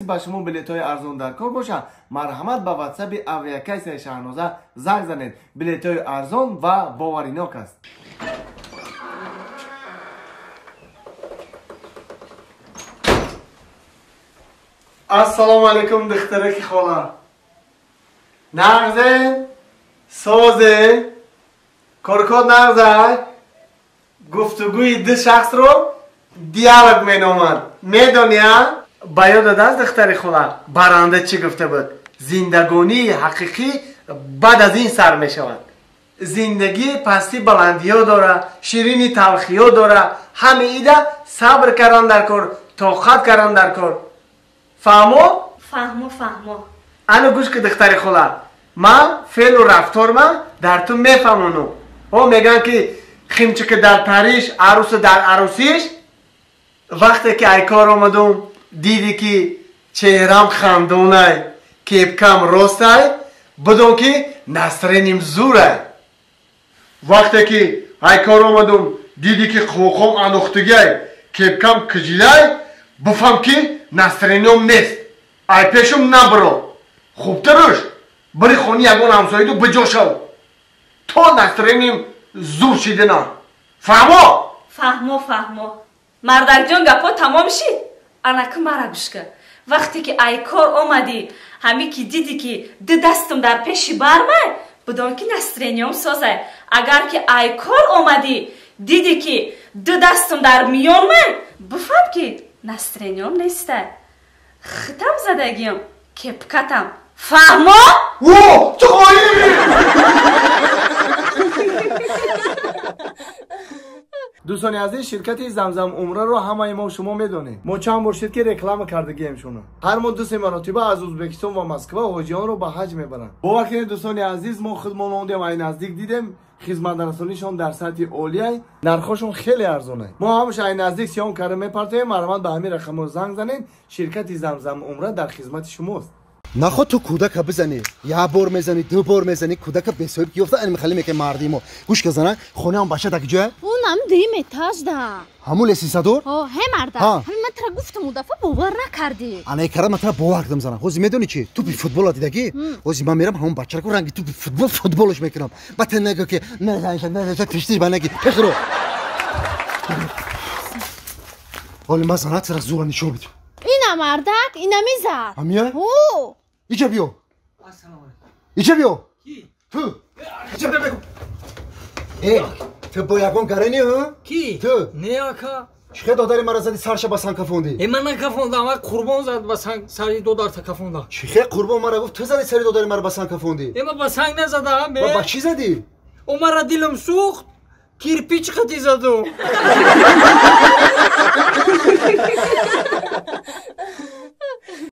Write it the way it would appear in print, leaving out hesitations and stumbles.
با شما بلیط‌های ارزان در کار باشه. مرحمت به واتساپ اویاکیس شهرنازه زنگ زنید. بلیط‌های ارزان و باوریناک است. السلام علیکم دخترک خاله. نغزه سازه کارکات نغزه گفتگوی دو شخص رو دیالوگ مینامند. میدونیا؟ با یاد دست دختر خاله برنده چی گفته بود؟ زندگانی حقیقی بعد از این سر می شود. زندگی پستی بلندی ها داره، شیرینی تلخی ها داره. همه ایده صبر کردن در کار، طاقت کردن در کار. فهمو؟ فهمو. اینو گوش که دختر خاله، من فعل و رفتار من در تو میفهمونم. ها میگن که خیمچه که در پریش عروس در عروسیش. وقتی که ای کار آمدم دیدی که چهرم خندونه کیپکم راسته بدون که نسرینیم زوره. وقتی که ای کار آمدم دیدی که خوخم انوختگی کیپکم کجیله بفهم که نسرینیم نیست. ای پیشم نبرو خوب ترش بری خونی یگون همسایی دو بجا شو تا نسرینیم زور شیده نه. فهمو مردک جان گپا تمام شید. انکه مرا گوش که وقتی که ای کار آمدی همی که دیدی که دو دستم در پیشی برمه بدون که نسرینیم سازه. اگر که ای کار آمدی دیدی که دو دستم در میانمه بفهم که نسرینیم نیسته. ختم زدگیم کپکتم. فهمو؟ اوه چه خواهی؟ دوستان عزیز شرکت زمزم عمره رو همه ما شما میدونید. ما چند بار شرکت رکلام کردگیم شونه. هر ما 2 مرتبه از ازبکستان و مسکو حاجیان رو به حج میبرن. باور دوستان عزیز ما خودمون اومدیم این نزدیک دیدیم خدمت رسانیشون در سطح عالیه، نرخشون خیلی ارزانه. ما همش این نزدیک سیام کرده میپرتیم. مرحمت به همین رقم زنگ زنید. شرکت زمزم عمره در خدمت شماست. نخود تو کودک بزنی یا بار میزنی دو بار میزنی کودک بسویب گیفته این میخلی میگه مردیمو گوش که زنه خونه هم باشه دکجه اونم دیم اتاج ده همون لسیسادور ها مرده همین من ترا گفتم اون دفعه باور نکردی. انا کردم من ترا باور کردم زنه خوزی میدونی چی تو بی فوتبال دیدگی خوزی من میرم همون بچه رو رنگی تو بی فوتبالش میکنم بعد نگه که نه تشتی بنگی پخرو ولی من زنه ترا زور نشون میدم. اینم مردک اینم میزد همیا او اینجا بیو. السلام علیکم. اینجا بیو. کی؟ تو. اینجا بگو. تو با یکون کرنی ها؟ کی؟ تو. نه آکا. چه داداری مرا زدی سرش با سنگ کفوندی؟ من نکفوندم من قربان زد با سنگ سری دو تا کفوندم. چه قربان مرا گفت تو زدی سری داداری مرا با سنگ کفوندی؟ من با سنگ نزدم. با چی زدی؟ مرا دلم سوخت. کیرپیچ قطی زدم.